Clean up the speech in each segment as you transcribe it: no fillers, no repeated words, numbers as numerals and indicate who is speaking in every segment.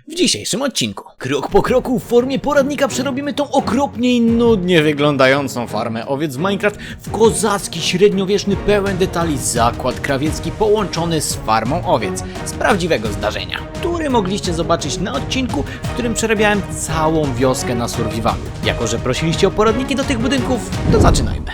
Speaker 1: W dzisiejszym odcinku, krok po kroku w formie poradnika przerobimy tą okropnie i nudnie wyglądającą farmę owiec w Minecraft w kozacki, średniowieczny, pełen detali zakład krawiecki połączony z farmą owiec z prawdziwego zdarzenia, który mogliście zobaczyć na odcinku, w którym przerabiałem całą wioskę na survivalu. Jako że prosiliście o poradniki do tych budynków, to zaczynajmy.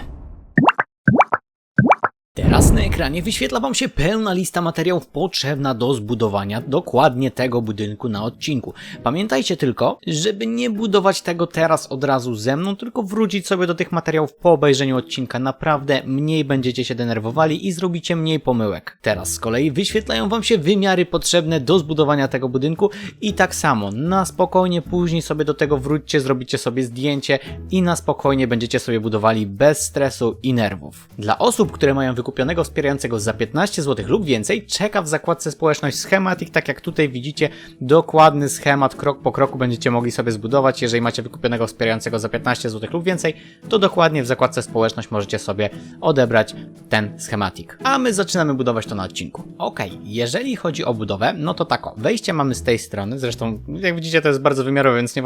Speaker 1: Teraz na ekranie wyświetla Wam się pełna lista materiałów potrzebna do zbudowania dokładnie tego budynku na odcinku. Pamiętajcie tylko, żeby nie budować tego teraz od razu ze mną, tylko wrócić sobie do tych materiałów po obejrzeniu odcinka. Naprawdę mniej będziecie się denerwowali i zrobicie mniej pomyłek. Teraz z kolei wyświetlają Wam się wymiary potrzebne do zbudowania tego budynku i tak samo na spokojnie później sobie do tego wróćcie, zrobicie sobie zdjęcie i na spokojnie będziecie sobie budowali bez stresu i nerwów. Dla osób, które mają wykupionego wspierającego za 15 zł lub więcej, czeka w zakładce społeczność schemat i tak jak tutaj widzicie, dokładny schemat krok po kroku będziecie mogli sobie zbudować. Jeżeli macie wykupionego wspierającego za 15 zł lub więcej, to dokładnie w zakładce społeczność możecie sobie odebrać ten schematik. A my zaczynamy budować to na odcinku. Ok, jeżeli chodzi o budowę, no to tak o, wejście mamy z tej strony, zresztą jak widzicie to jest bardzo wymiarowe, więc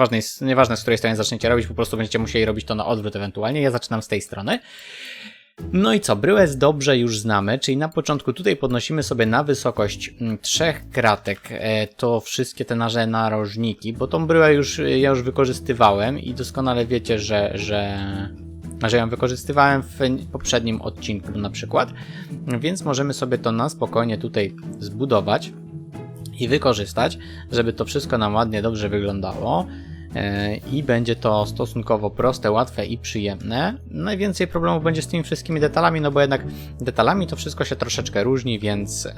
Speaker 1: nieważne z której strony zaczniecie robić, po prostu będziecie musieli robić to na odwrót ewentualnie. Ja zaczynam z tej strony. No i co, bryłę dobrze już znamy, czyli na początku tutaj podnosimy sobie na wysokość 3 kratek to wszystkie te nasze narożniki, bo tą bryłę ja już wykorzystywałem i doskonale wiecie, że ją wykorzystywałem w poprzednim odcinku na przykład, więc możemy sobie to na spokojnie tutaj zbudować i wykorzystać, żeby to wszystko nam ładnie, dobrze wyglądało. I będzie to stosunkowo proste, łatwe i przyjemne. Najwięcej problemów będzie z tymi wszystkimi detalami, no bo jednak detalami to wszystko się troszeczkę różni, więc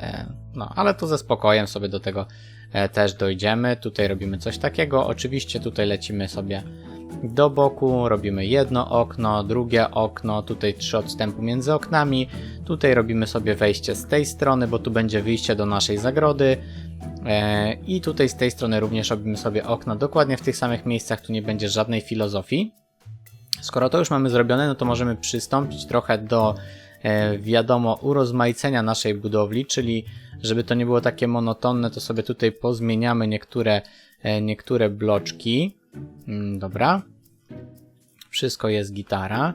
Speaker 1: no, ale to ze spokojem sobie do tego też dojdziemy. Tutaj robimy coś takiego, oczywiście tutaj lecimy sobie do boku, robimy jedno okno, drugie okno, tutaj 3 odstępu między oknami, tutaj robimy sobie wejście z tej strony, bo tu będzie wyjście do naszej zagrody. I tutaj z tej strony również robimy sobie okna dokładnie w tych samych miejscach, tu nie będzie żadnej filozofii. Skoro to już mamy zrobione, no to możemy przystąpić trochę do, wiadomo, urozmaicenia naszej budowli, czyli żeby to nie było takie monotonne, to sobie tutaj pozmieniamy niektóre bloczki. Dobra. Wszystko jest gitara.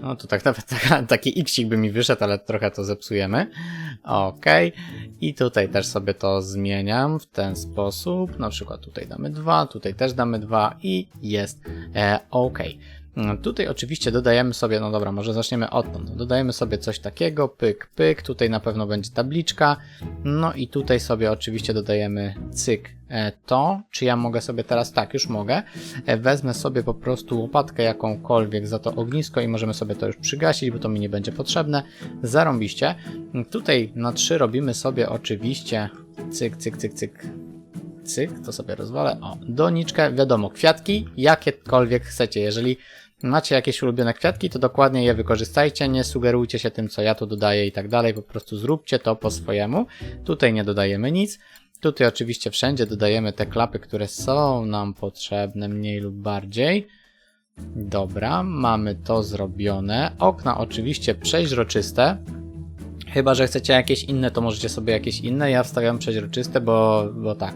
Speaker 1: No to tak nawet taki xik by mi wyszedł, ale trochę to zepsujemy. Ok. I tutaj też sobie to zmieniam w ten sposób. Na przykład tutaj damy 2, tutaj też damy 2 i jest ok. Tutaj oczywiście dodajemy sobie, no dobra, może zaczniemy odtąd. Dodajemy sobie coś takiego, pyk, pyk. Tutaj na pewno będzie tabliczka. No i tutaj sobie oczywiście dodajemy cyk to. Czy ja mogę sobie teraz? Tak, już mogę. Wezmę sobie po prostu łopatkę jakąkolwiek za to ognisko i możemy sobie to już przygasić, bo to mi nie będzie potrzebne. Zarąbiście. Tutaj na 3 robimy sobie oczywiście cyk, cyk, cyk, cyk. Cyk, to sobie rozwalę. O, doniczkę, wiadomo, kwiatki, jakiekolwiek chcecie. Jeżeli macie jakieś ulubione kwiatki, to dokładnie je wykorzystajcie, nie sugerujcie się tym, co ja tu dodaję i tak dalej, po prostu zróbcie to po swojemu. Tutaj nie dodajemy nic. Tutaj oczywiście wszędzie dodajemy te klapy, które są nam potrzebne mniej lub bardziej. Dobra, mamy to zrobione. Okna oczywiście przeźroczyste. Chyba że chcecie jakieś inne, to możecie sobie jakieś inne. Ja wstawiam przeźroczyste, bo tak.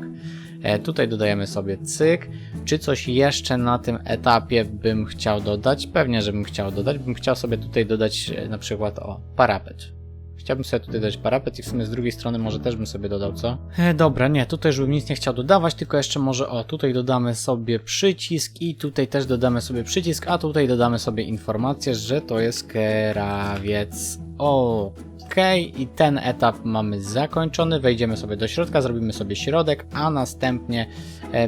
Speaker 1: Tutaj dodajemy sobie cyk. Czy coś jeszcze na tym etapie bym chciał dodać? Pewnie, że bym chciał dodać. Bym chciał sobie tutaj dodać na przykład parapet. Chciałbym sobie tutaj dodać parapet i w sumie z drugiej strony może też bym sobie dodał, co? Dobra, nie, tutaj już bym nic nie chciał dodawać, tylko jeszcze może tutaj dodamy sobie przycisk i tutaj też dodamy sobie przycisk, a tutaj dodamy sobie informację, że to jest krawiec. Okej, i ten etap mamy zakończony, wejdziemy sobie do środka, zrobimy sobie środek, a następnie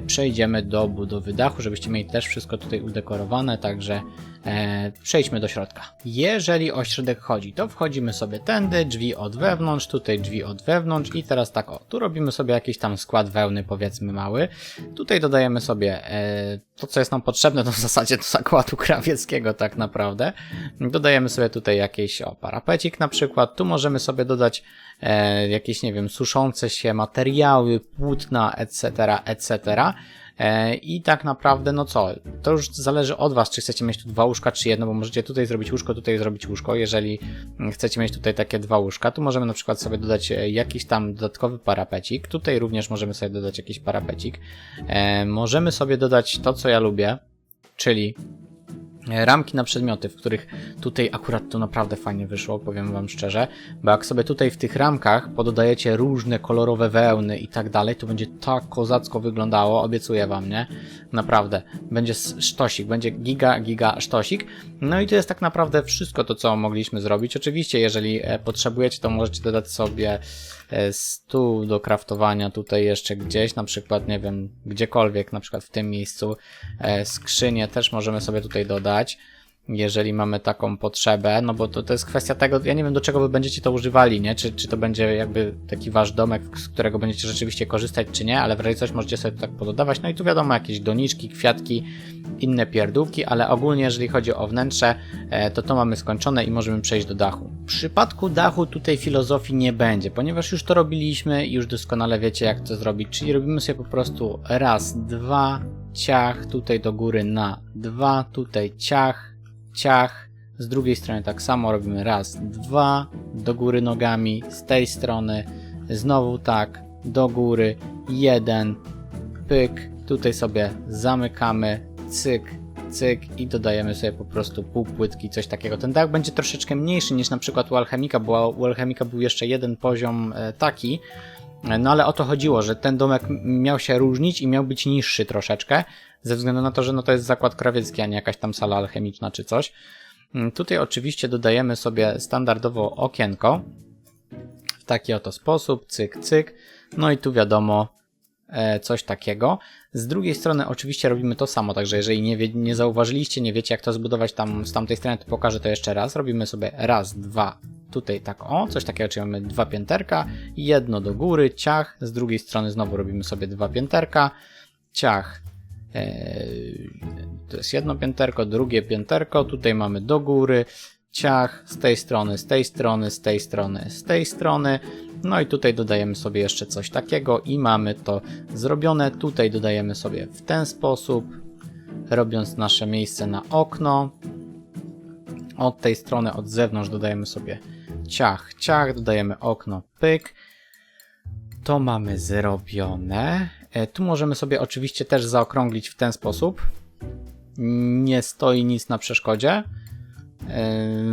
Speaker 1: przejdziemy do budowy dachu, żebyście mieli też wszystko tutaj udekorowane, także przejdźmy do środka. Jeżeli o środek chodzi, to wchodzimy sobie tędy, drzwi od wewnątrz, tutaj drzwi od wewnątrz i teraz tak tu robimy sobie jakiś tam skład wełny, powiedzmy mały. Tutaj dodajemy sobie to, co jest nam potrzebne, to w zasadzie do zakładu krawieckiego tak naprawdę. Dodajemy sobie tutaj jakiś parapecik na przykład, tu możemy sobie dodać jakieś, nie wiem, suszące się materiały, płótna, etc., etc. I tak naprawdę, no co, to już zależy od Was, czy chcecie mieć tu 2 łóżka, czy jedno, bo możecie tutaj zrobić łóżko, tutaj zrobić łóżko, jeżeli chcecie mieć tutaj takie 2 łóżka. Tu możemy na przykład sobie dodać jakiś tam dodatkowy parapecik, tutaj również możemy sobie dodać jakiś parapecik. Możemy sobie dodać to, co ja lubię, czyli ramki na przedmioty, w których tutaj akurat to naprawdę fajnie wyszło, powiem wam szczerze, bo jak sobie tutaj w tych ramkach pododajecie różne kolorowe wełny i tak dalej, to będzie tak kozacko wyglądało, obiecuję wam, nie? Naprawdę, będzie sztosik, będzie giga sztosik. No i to jest tak naprawdę wszystko to, co mogliśmy zrobić. Oczywiście, jeżeli potrzebujecie, to możecie dodać sobie stół do craftowania tutaj jeszcze gdzieś, na przykład, nie wiem, gdziekolwiek, na przykład w tym miejscu. Skrzynię też możemy sobie tutaj dodać, jeżeli mamy taką potrzebę, no bo to jest kwestia tego, ja nie wiem, do czego wy będziecie to używali, nie? Czy to będzie jakby taki wasz domek, z którego będziecie rzeczywiście korzystać, czy nie, ale w razie coś możecie sobie to tak pododawać. No i tu wiadomo, jakieś doniczki, kwiatki, inne pierdółki, ale ogólnie jeżeli chodzi o wnętrze, to mamy skończone i możemy przejść do dachu. W przypadku dachu tutaj filozofii nie będzie, ponieważ już to robiliśmy i już doskonale wiecie, jak to zrobić, czyli robimy sobie po prostu raz, dwa, ciach, tutaj do góry na 2, tutaj ciach, z drugiej strony tak samo robimy raz, 2, do góry nogami, z tej strony, znowu tak, do góry, 1, pyk, tutaj sobie zamykamy, cyk, cyk i dodajemy sobie po prostu półpłytki, coś takiego. Ten dach będzie troszeczkę mniejszy niż na przykład u Alchemika, bo u Alchemika był jeszcze jeden poziom taki, no ale o to chodziło, że ten domek miał się różnić i miał być niższy troszeczkę, ze względu na to, że no to jest zakład krawiecki, a nie jakaś tam sala alchemiczna czy coś. Tutaj oczywiście dodajemy sobie standardowo okienko w taki oto sposób, cyk, cyk, no i tu wiadomo coś takiego. Z drugiej strony oczywiście robimy to samo, także jeżeli nie zauważyliście, nie wiecie jak to zbudować tam z tamtej strony, to pokażę to jeszcze raz. Robimy sobie raz, dwa, tutaj tak o, coś takiego, czyli mamy 2 pięterka, jedno do góry, ciach, z drugiej strony znowu robimy sobie 2 pięterka, ciach, to jest jedno pięterko, drugie pięterko, tutaj mamy do góry, ciach, z tej strony, z tej strony, z tej strony, z tej strony, no i tutaj dodajemy sobie jeszcze coś takiego i mamy to zrobione. Tutaj dodajemy sobie w ten sposób, robiąc nasze miejsce na okno. Od tej strony, od zewnątrz dodajemy sobie ciach, ciach, dodajemy okno, pyk. To mamy zrobione. Tu możemy sobie oczywiście też zaokrąglić w ten sposób. Nie stoi nic na przeszkodzie.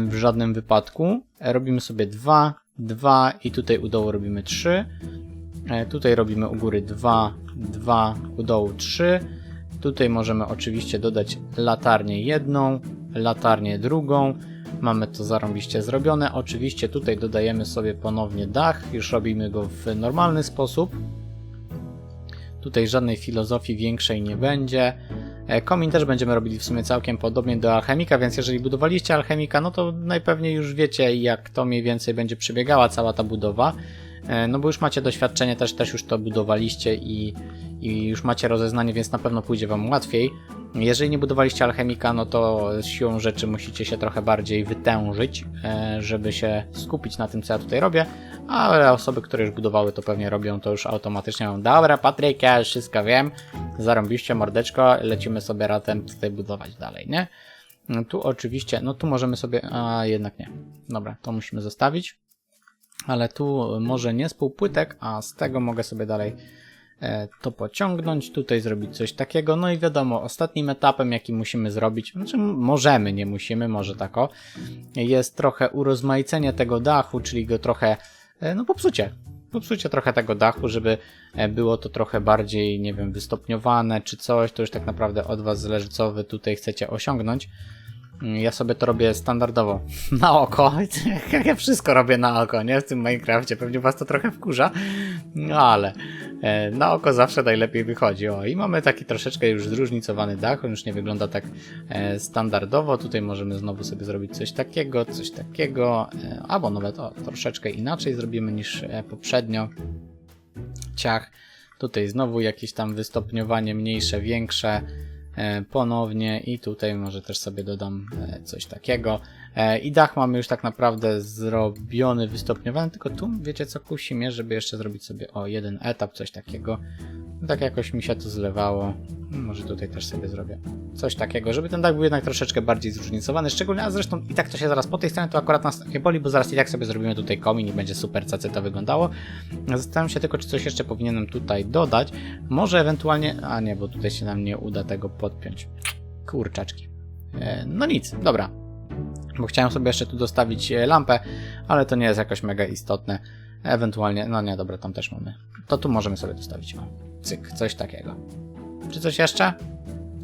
Speaker 1: W żadnym wypadku. Robimy sobie 2, 2 i tutaj u dołu robimy 3. Tutaj robimy u góry 2, 2, u dołu 3. Tutaj możemy oczywiście dodać latarnię jedną, latarnię drugą. Mamy to zarąbiście zrobione. Oczywiście tutaj dodajemy sobie ponownie dach. Już robimy go w normalny sposób. Tutaj żadnej filozofii większej nie będzie. Komin też będziemy robili w sumie całkiem podobnie do Alchemika, więc jeżeli budowaliście Alchemika, no to najpewniej już wiecie, jak to mniej więcej będzie przebiegała cała ta budowa. No bo już macie doświadczenie, też już to budowaliście i już macie rozeznanie, więc na pewno pójdzie wam łatwiej. Jeżeli nie budowaliście Alchemika, no to siłą rzeczy musicie się trochę bardziej wytężyć, żeby się skupić na tym, co ja tutaj robię, ale osoby, które już budowały, to pewnie robią to już automatycznie. Dobra, Patryk, ja już wszystko wiem, zarąbiście mordeczko, lecimy sobie razem tutaj budować dalej, nie? Tu oczywiście, no tu możemy sobie, a jednak nie. Dobra, to musimy zostawić, ale tu może nie z półpłytek, a z tego mogę sobie dalej to pociągnąć, tutaj zrobić coś takiego, no i wiadomo, ostatnim etapem, jaki musimy zrobić, znaczy możemy, nie musimy, może tak o, jest trochę urozmaicenie tego dachu, czyli go trochę, no popsucie trochę tego dachu, żeby było to trochę bardziej, nie wiem, wystopniowane czy coś, to już tak naprawdę od was zależy, co wy tutaj chcecie osiągnąć. Ja sobie to robię standardowo na oko, jak ja wszystko robię na oko, nie? W tym Minecrafcie, pewnie was to trochę wkurza, no ale na oko zawsze najlepiej wychodzi. O, i mamy taki troszeczkę już zróżnicowany dach, on już nie wygląda tak standardowo, tutaj możemy znowu sobie zrobić coś takiego, albo nawet troszeczkę inaczej zrobimy niż poprzednio. Ciach, tutaj znowu jakieś tam wystopniowanie mniejsze, większe. ponownie i tutaj może też sobie dodam coś takiego. I dach mamy już tak naprawdę zrobiony, wystopniowany, tylko tu wiecie co, kusi mnie, żeby jeszcze zrobić sobie jeden etap, coś takiego. Tak jakoś mi się to zlewało. Może tutaj też sobie zrobię coś takiego, żeby ten dach był jednak troszeczkę bardziej zróżnicowany, szczególnie, a zresztą i tak to się zaraz po tej stronie to akurat nas nie boli, bo zaraz i tak sobie zrobimy tutaj komin i będzie super cacy to wyglądało. Zastanawiam się tylko, czy coś jeszcze powinienem tutaj dodać. Może ewentualnie, a nie, bo tutaj się nam nie uda tego podpiąć. Kurczaczki. No nic, dobra. Bo chciałem sobie jeszcze tu dostawić lampę, ale to nie jest jakoś mega istotne. Ewentualnie, no nie, dobra, tam też mamy. To tu możemy sobie dostawić, o, cyk, coś takiego. Czy coś jeszcze?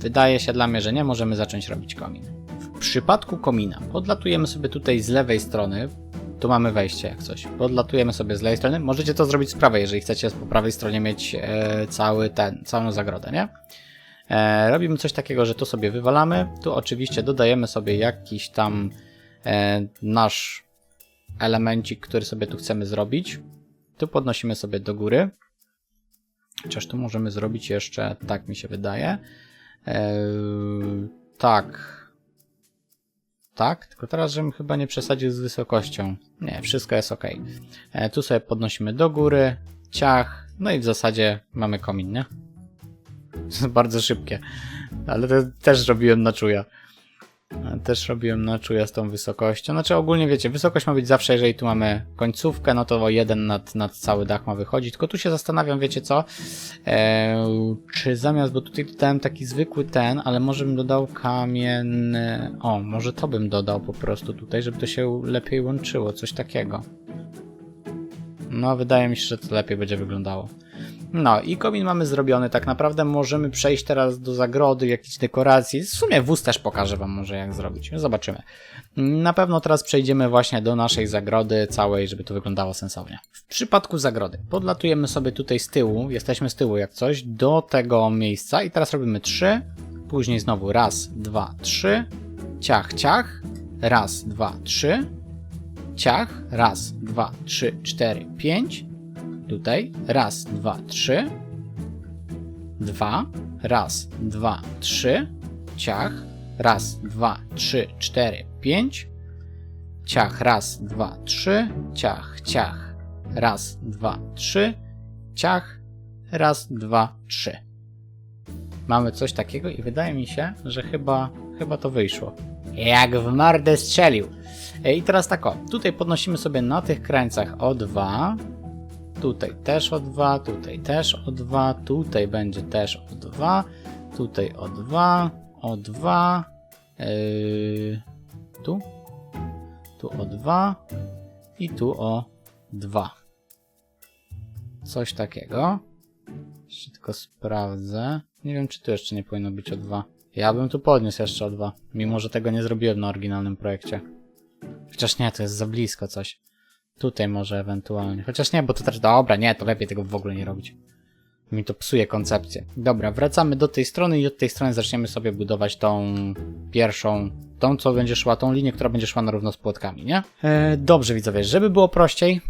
Speaker 1: Wydaje się dla mnie, że nie. Możemy zacząć robić komin. W przypadku komina podlatujemy sobie tutaj z lewej strony. Tu mamy wejście jak coś. Podlatujemy sobie z lewej strony. Możecie to zrobić z prawej, jeżeli chcecie po prawej stronie mieć całą zagrodę, nie? Robimy coś takiego, że tu sobie wywalamy. Tu oczywiście dodajemy sobie jakiś tam nasz elemencik, który sobie tu chcemy zrobić. Tu podnosimy sobie do góry. Chociaż tu możemy zrobić jeszcze, tak mi się wydaje. Tak, tylko teraz, żebym chyba nie przesadził z wysokością. Nie, wszystko jest ok. Tu sobie podnosimy do góry, ciach, no i w zasadzie mamy komin, nie? To jest bardzo szybkie, ale to też robiłem na czuja. Z tą wysokością. Znaczy ogólnie wiecie, wysokość ma być zawsze, jeżeli tu mamy końcówkę, no to jeden nad cały dach ma wychodzić. Tylko tu się zastanawiam, wiecie co? Czy zamiast, bo tutaj dodałem taki zwykły ale może bym dodał kamienny... O, może to bym dodał po prostu tutaj, żeby to się lepiej łączyło, coś takiego. No, wydaje mi się, że to lepiej będzie wyglądało. No i komin mamy zrobiony, tak naprawdę możemy przejść teraz do zagrody, jakichś dekoracji. W sumie wóz też pokażę wam może jak zrobić, zobaczymy. Na pewno teraz przejdziemy właśnie do naszej zagrody całej, żeby to wyglądało sensownie. W przypadku zagrody podlatujemy sobie tutaj z tyłu, jesteśmy z tyłu jak coś, do tego miejsca i teraz robimy 3, później znowu raz, 2, 3, ciach, ciach, raz, 2, 3, ciach, raz, 2, 3, 4, 5, tutaj, raz, 2, 3, 2, raz, 2, 3, ciach, raz, 2, 3, 4, 5, ciach, raz, 2, 3, ciach, ciach, raz, 2, 3, ciach, raz, 2, 3. Mamy coś takiego i wydaje mi się, że chyba to wyszło. Jak w mordę strzelił. I teraz tak o, tutaj podnosimy sobie na tych krańcach o 2, tutaj też o 2, tutaj też o 2, tutaj będzie też o 2, tutaj o 2, o 2, tu o 2 i tu o 2. Coś takiego. Jeszcze tylko sprawdzę. Nie wiem, czy tu jeszcze nie powinno być o 2. Ja bym tu podniósł jeszcze o 2, mimo że tego nie zrobiłem na oryginalnym projekcie. Chociaż nie, to jest za blisko coś. Tutaj może ewentualnie. Chociaż nie, bo to też... Dobra, nie, to lepiej tego w ogóle nie robić. Mi to psuje koncepcję. Dobra, wracamy do tej strony i od tej strony zaczniemy sobie budować tą pierwszą... Tą, co będzie szła, tą linię, która będzie szła na równo z płotkami, nie? Dobrze, widzowie, żeby było prościej,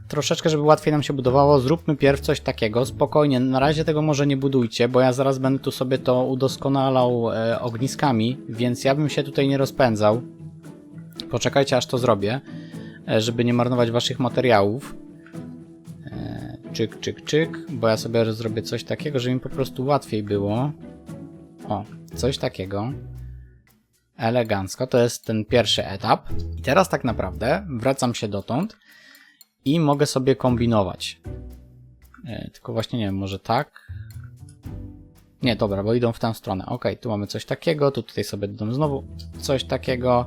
Speaker 1: troszeczkę, żeby łatwiej nam się budowało, zróbmy pierw coś takiego, spokojnie, na razie tego może nie budujcie, bo ja zaraz będę tu sobie to udoskonalał ogniskami, więc ja bym się tutaj nie rozpędzał. Poczekajcie, aż to zrobię, żeby nie marnować waszych materiałów. Czyk, czyk, czyk, bo ja sobie zrobię coś takiego, żeby mi po prostu łatwiej było. O, coś takiego. Elegancko, to jest ten pierwszy etap. I teraz tak naprawdę wracam się dotąd i mogę sobie kombinować. Tylko właśnie nie wiem, może tak? Nie, dobra, bo idą w tę stronę. Ok, tu mamy coś takiego, tutaj sobie dodam znowu coś takiego.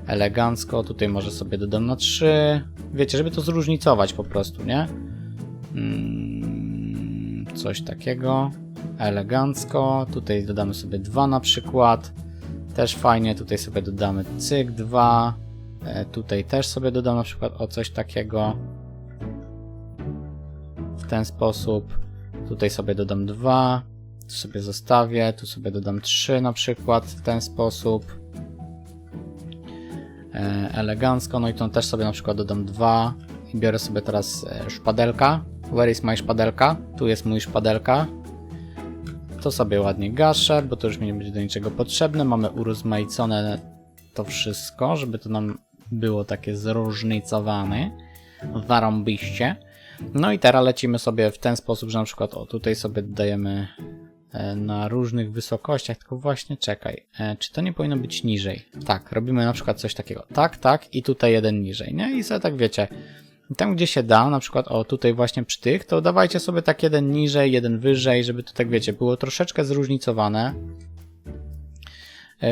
Speaker 1: Elegancko, tutaj może sobie dodam na 3. Wiecie, żeby to zróżnicować po prostu, nie? Coś takiego. Elegancko. Tutaj dodamy sobie 2 na przykład. Też fajnie. Tutaj sobie dodamy cyk 2. Tutaj też sobie dodam na przykład o coś takiego. W ten sposób. Tutaj sobie dodam 2. Tu sobie zostawię. Tu sobie dodam 3 na przykład w ten sposób. Elegancko. No i tu też sobie na przykład dodam 2. I biorę sobie teraz szpadelka. Where is my szpadelka? Tu jest mój szpadelka. To sobie ładnie gaszę, bo to już mi nie będzie do niczego potrzebne. Mamy urozmaicone to wszystko, żeby to nam było takie zróżnicowane. Zarąbiście. No i teraz lecimy sobie w ten sposób, że na przykład tutaj sobie dodajemy na różnych wysokościach, tylko właśnie czekaj, czy to nie powinno być niżej? Tak, robimy na przykład coś takiego. Tak i tutaj jeden niżej, nie? I sobie tak wiecie, tam gdzie się da, na przykład tutaj właśnie przy tych, to dawajcie sobie tak jeden niżej, jeden wyżej, żeby to tak wiecie, było troszeczkę zróżnicowane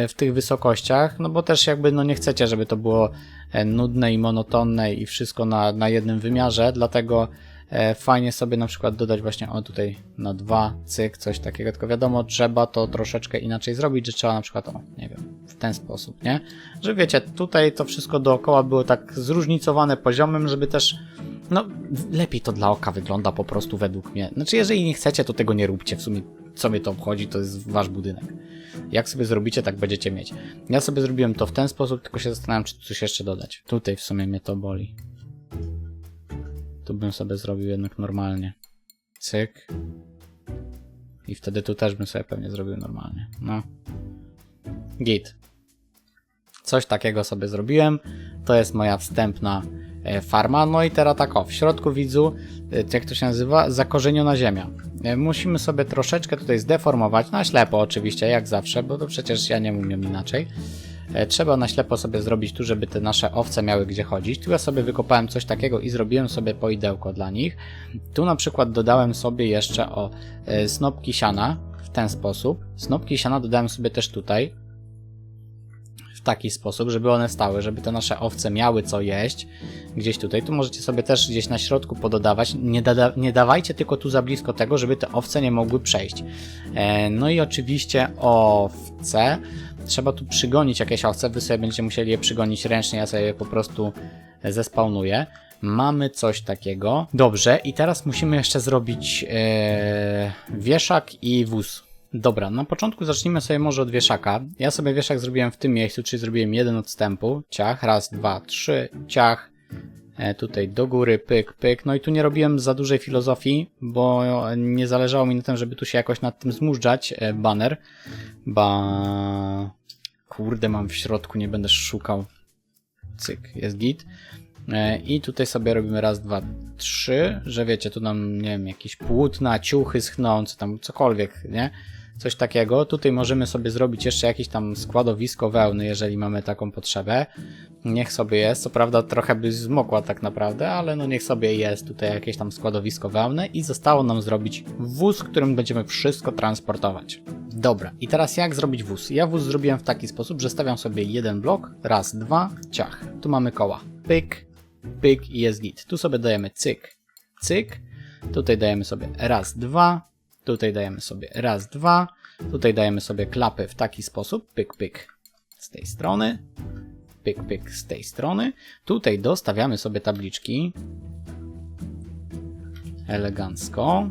Speaker 1: w tych wysokościach, no bo też jakby no nie chcecie, żeby to było nudne i monotonne i wszystko na jednym wymiarze, dlatego fajnie sobie na przykład dodać właśnie tutaj na 2, cyk, coś takiego, tylko wiadomo, trzeba to troszeczkę inaczej zrobić, że trzeba na przykład, nie wiem, w ten sposób, nie? Że wiecie, tutaj to wszystko dookoła było tak zróżnicowane poziomem, żeby też, no, lepiej to dla oka wygląda po prostu według mnie. Znaczy, jeżeli nie chcecie, to tego nie róbcie, w sumie co mnie to obchodzi, to jest wasz budynek. Jak sobie zrobicie, tak będziecie mieć. Ja sobie zrobiłem to w ten sposób, tylko się zastanawiam, czy tu coś jeszcze dodać. Tutaj w sumie mnie to boli. Tu bym sobie zrobił jednak normalnie. Cyk. I wtedy tu też bym sobie pewnie zrobił normalnie. No. Git. Coś takiego sobie zrobiłem. To jest moja wstępna farma. No i teraz tak w środku widzu, jak to się nazywa? Zakorzeniona ziemia. Musimy sobie troszeczkę tutaj zdeformować, na ślepo oczywiście, jak zawsze, bo to przecież ja nie umiem inaczej. Trzeba na ślepo sobie zrobić tu, żeby te nasze owce miały gdzie chodzić. Tu ja sobie wykopałem coś takiego i zrobiłem sobie poidełko dla nich. Tu na przykład dodałem sobie jeszcze snopki siana w ten sposób. Snopki siana dodałem sobie też tutaj. W taki sposób, żeby one stały, żeby te nasze owce miały co jeść. Gdzieś tutaj. Tu możecie sobie też gdzieś na środku pododawać. Nie dawajcie tylko tu za blisko tego, żeby te owce nie mogły przejść. No i oczywiście owce. Trzeba tu przygonić jakieś owce. Wy sobie będziecie musieli je przygonić ręcznie. Ja sobie je po prostu zespawnuję. Mamy coś takiego. Dobrze. I teraz musimy jeszcze zrobić wieszak i wóz. Dobra, na początku zacznijmy sobie może od wieszaka. Ja sobie wieszak zrobiłem w tym miejscu, czyli zrobiłem jeden odstępu. Ciach, raz, dwa, trzy, ciach. Tutaj do góry, pyk, pyk. No i tu nie robiłem za dużej filozofii, bo nie zależało mi na tym, żeby tu się jakoś nad tym zmużdżać. Banner. Kurde, mam w środku, nie będę szukał. Cyk, jest git. I tutaj sobie robimy raz, dwa, trzy, że wiecie, tu nam, nie wiem, jakieś płótna, ciuchy schnące, tam cokolwiek, nie? Coś takiego. Tutaj możemy sobie zrobić jeszcze jakieś tam składowisko wełny, jeżeli mamy taką potrzebę. Niech sobie jest. Co prawda trochę by zmokła tak naprawdę, ale no niech sobie jest tutaj jakieś tam składowisko wełny i zostało nam zrobić wóz, którym będziemy wszystko transportować. Dobra, i teraz jak zrobić wóz? Ja wóz zrobiłem w taki sposób, że stawiam sobie jeden blok, raz, dwa, ciach. Tu mamy koła. Pyk, pyk i jest git. Tu sobie dajemy cyk, cyk. Tutaj dajemy sobie raz, dwa. Tutaj dajemy sobie raz, dwa. Tutaj dajemy sobie klapy w taki sposób. Pyk, pyk z tej strony. Pyk, pyk z tej strony. Tutaj dostawiamy sobie tabliczki. Elegancko.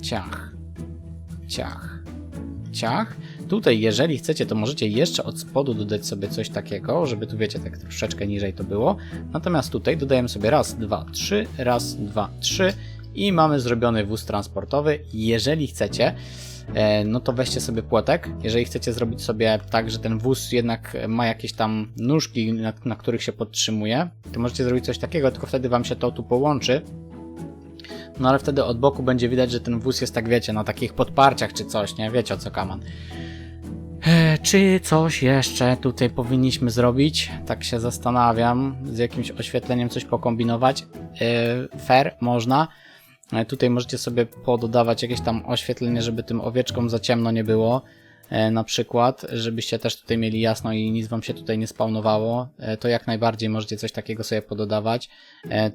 Speaker 1: Ciach. Ciach. Ciach. Tutaj, jeżeli chcecie, to możecie jeszcze od spodu dodać sobie coś takiego, żeby tu, wiecie, tak troszeczkę niżej to było. Natomiast tutaj dodajemy sobie raz, dwa, trzy. Raz, dwa, trzy. I mamy zrobiony wóz transportowy. Jeżeli chcecie, no to weźcie sobie płotek. Jeżeli chcecie zrobić sobie tak, że ten wóz jednak ma jakieś tam nóżki, na których się podtrzymuje, to możecie zrobić coś takiego, tylko wtedy wam się to tu połączy. No ale wtedy od boku będzie widać, że ten wóz jest tak, wiecie, na takich podparciach czy coś, nie? Wiecie o co kaman. Czy coś jeszcze tutaj powinniśmy zrobić? Tak się zastanawiam. Z jakimś oświetleniem coś pokombinować. Fair, można. Tutaj możecie sobie pododawać jakieś tam oświetlenie, żeby tym owieczkom za ciemno nie było. Na przykład, żebyście też tutaj mieli jasno i nic wam się tutaj nie spawnowało. To jak najbardziej możecie coś takiego sobie pododawać.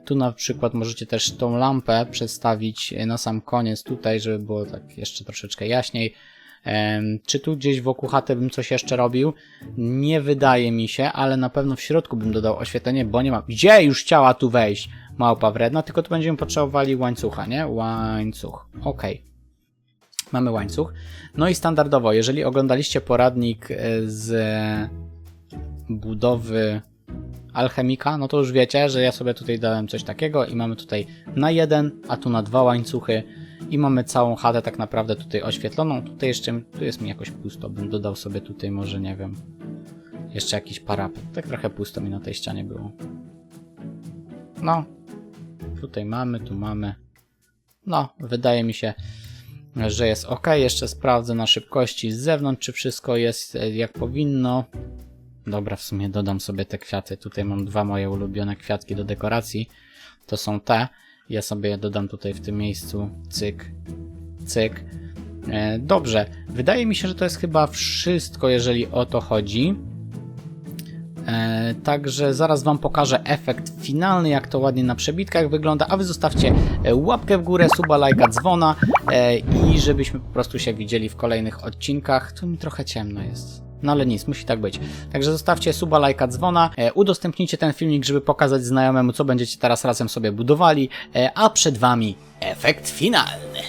Speaker 1: Tu na przykład możecie też tą lampę przedstawić na sam koniec tutaj, żeby było tak jeszcze troszeczkę jaśniej. Czy tu gdzieś wokół chaty bym coś jeszcze robił? Nie wydaje mi się, ale na pewno w środku bym dodał oświetlenie, bo nie mam. Gdzie już chciała tu wejść małpa wredna? Tylko tu będziemy potrzebowali łańcucha, nie? Łańcuch. Ok. Mamy łańcuch. No i standardowo, jeżeli oglądaliście poradnik z budowy alchemika, no to już wiecie, że ja sobie tutaj dałem coś takiego i mamy tutaj na jeden, a tu na dwa łańcuchy. I mamy całą chatę tak naprawdę tutaj oświetloną. Tutaj jeszcze, tu jest mi jakoś pusto, bym dodał sobie tutaj może, nie wiem, jeszcze jakiś parapet. Tak trochę pusto mi na tej ścianie było. No, tutaj mamy, tu mamy. No, wydaje mi się, że jest ok. Jeszcze sprawdzę na szybkości z zewnątrz, czy wszystko jest jak powinno. Dobra, w sumie dodam sobie te kwiaty. Tutaj mam dwa moje ulubione kwiatki do dekoracji. To są te. Ja sobie je dodam tutaj w tym miejscu. Cyk, cyk. Dobrze, wydaje mi się, że to jest chyba wszystko, jeżeli o to chodzi. Także zaraz Wam pokażę efekt finalny, jak to ładnie na przebitkach wygląda, a Wy zostawcie łapkę w górę, suba, lajka, dzwona i żebyśmy po prostu się widzieli w kolejnych odcinkach. Tu mi trochę ciemno jest. No ale nic, musi tak być. Także zostawcie suba, lajka, dzwona, udostępnijcie ten filmik, żeby pokazać znajomemu, co będziecie teraz razem sobie budowali, a przed Wami efekt finalny.